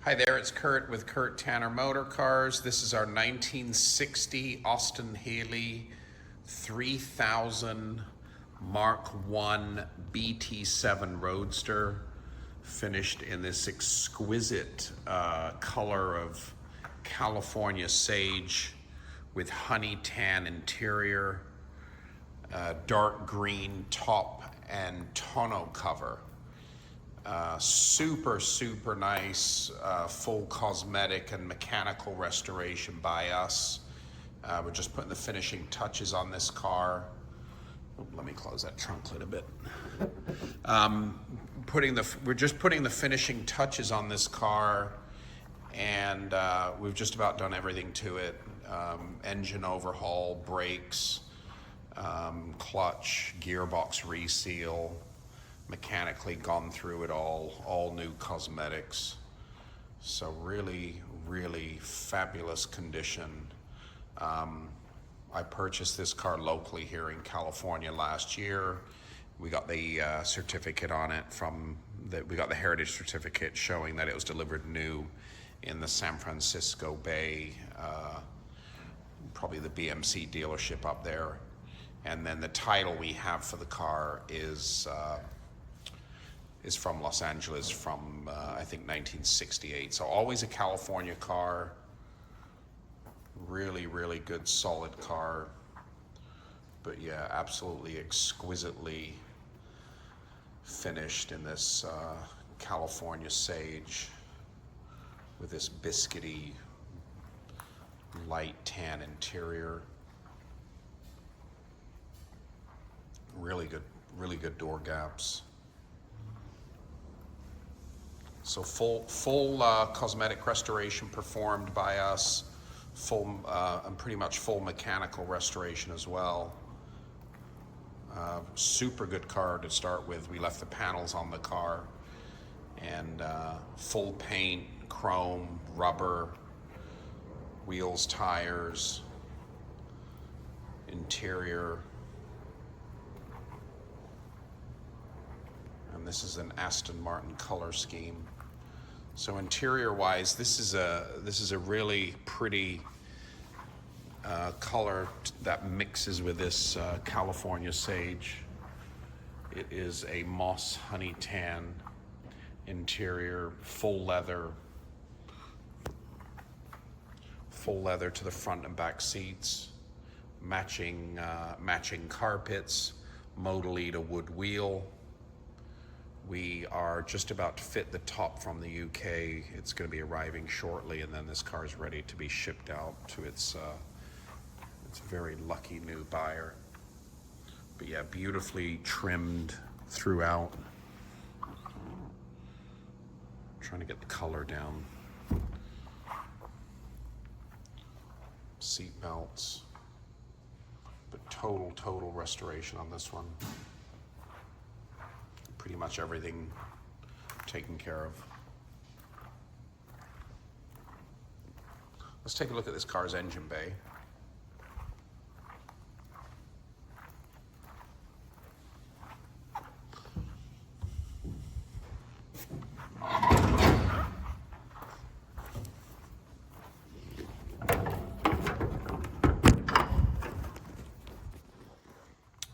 Hi there, it's Kurt with Kurt Tanner Motor Cars. This is our 1960 Austin-Healey 3000 Mark I BT-7 Roadster, finished in this exquisite color of California sage with honey tan interior, dark green top and tonneau cover. Super nice, full cosmetic and mechanical restoration by us. We're just putting the finishing touches on this car. Let me close that trunk lid a bit. We're just putting the finishing touches on this car, and we've just about done everything to it. Engine overhaul, brakes, clutch, gearbox reseal, mechanically gone through it all new cosmetics. So really fabulous condition. I purchased this car locally here in California last year. We got the certificate on it we got the heritage certificate showing that it was delivered new in the San Francisco Bay, probably the BMC dealership up there. And then the title we have for the car is from Los Angeles, from I think 1968. So always a California car. Really good, solid car. But yeah, absolutely exquisitely finished in this California sage with this biscuity light tan interior. Really good door gaps. So full cosmetic restoration performed by us, and pretty much full mechanical restoration as well. Super good car to start with. We left the panels on the car, and full paint, chrome, rubber, wheels, tires, interior. And this is an Aston Martin color scheme. So interior-wise, this is a really pretty color that mixes with this California sage. It is a moss honey tan interior, full leather to the front and back seats, matching carpets, Modellita wood wheel. We are just about to fit the top from the UK. It's going to be arriving shortly, and then this car is ready to be shipped out to its very lucky new buyer. But yeah, beautifully trimmed throughout. Trying to get the color down. Seat belts. But total restoration on this one. Pretty much everything taken care of. Let's take a look at this car's engine bay.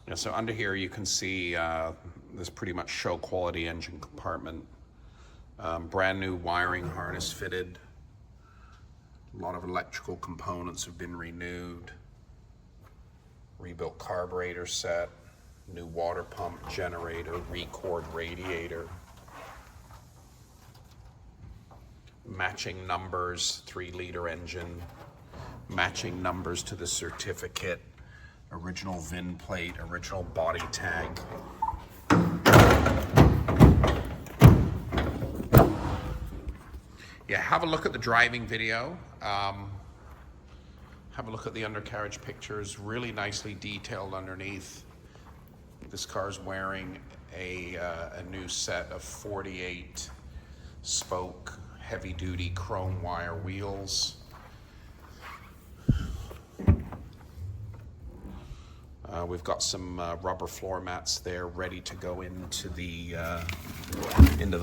Yeah, so under here you can see this pretty much show quality engine compartment. Brand new wiring harness fitted. A lot of electrical components have been renewed. Rebuilt carburetor set. New water pump, generator, record radiator. Matching numbers, 3-liter engine. Matching numbers to the certificate. Original VIN plate, original body tag. Yeah, have a look at the driving video. Have a look at the undercarriage pictures, really nicely detailed underneath. This car's wearing a new set of 48 spoke heavy duty chrome wire wheels. We've got some rubber floor mats there ready to go into the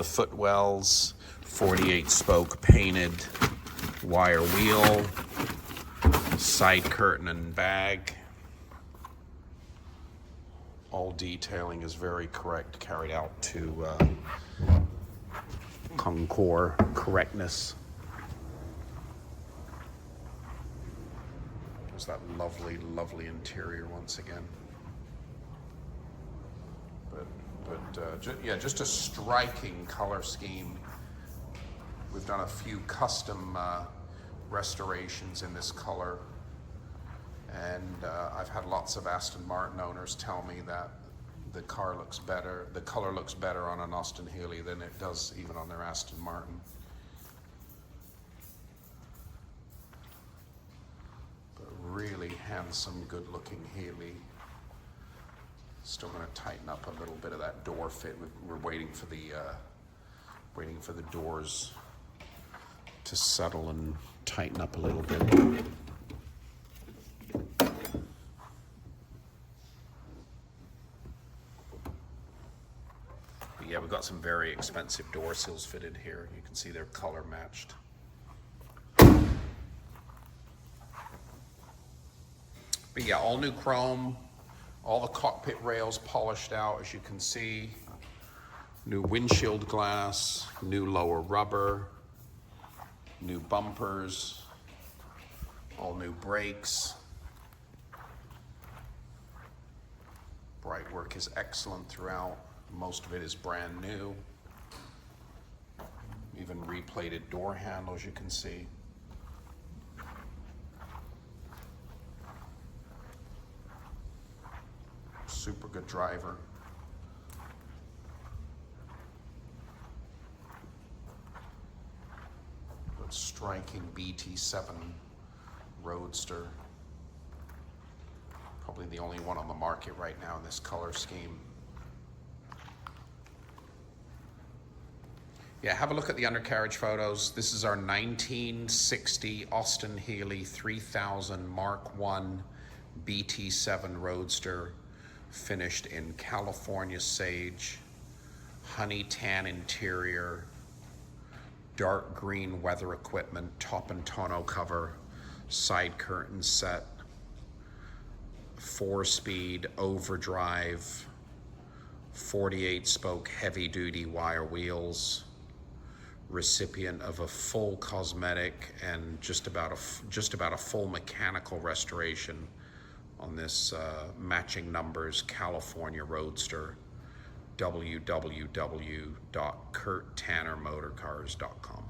footwells. 48 spoke painted wire wheel, side curtain and bag. All detailing is very correct, carried out to Concours correctness. There's that lovely, lovely interior once again. Yeah, just a striking color scheme. We've done a few custom restorations in this color, and I've had lots of Aston Martin owners tell me that the color looks better on an Austin-Healey than it does even on their Aston Martin. But really handsome, good-looking Healey. Still going to tighten up a little bit of that door fit. We're waiting for the doors to settle and tighten up a little bit. But yeah, we've got some very expensive door sills fitted here. You can see they're color matched. But yeah, all new chrome. All the cockpit rails polished out, as you can see. New windshield glass, new lower rubber, new bumpers, all new brakes. Bright work is excellent throughout. Most of it is brand new. Even replated door handles, you can see. Super good driver. But striking BT-7 Roadster. Probably the only one on the market right now in this color scheme. Yeah, have a look at the undercarriage photos. This is our 1960 Austin-Healey 3000 Mark I BT-7 Roadster, finished in California sage, honey tan interior, dark green weather equipment, top and tonneau cover, side curtain set, 4-speed overdrive, 48 spoke heavy duty wire wheels, recipient of a full cosmetic and just about a full mechanical restoration on this matching numbers California Roadster. www.kurttannermotorcars.com.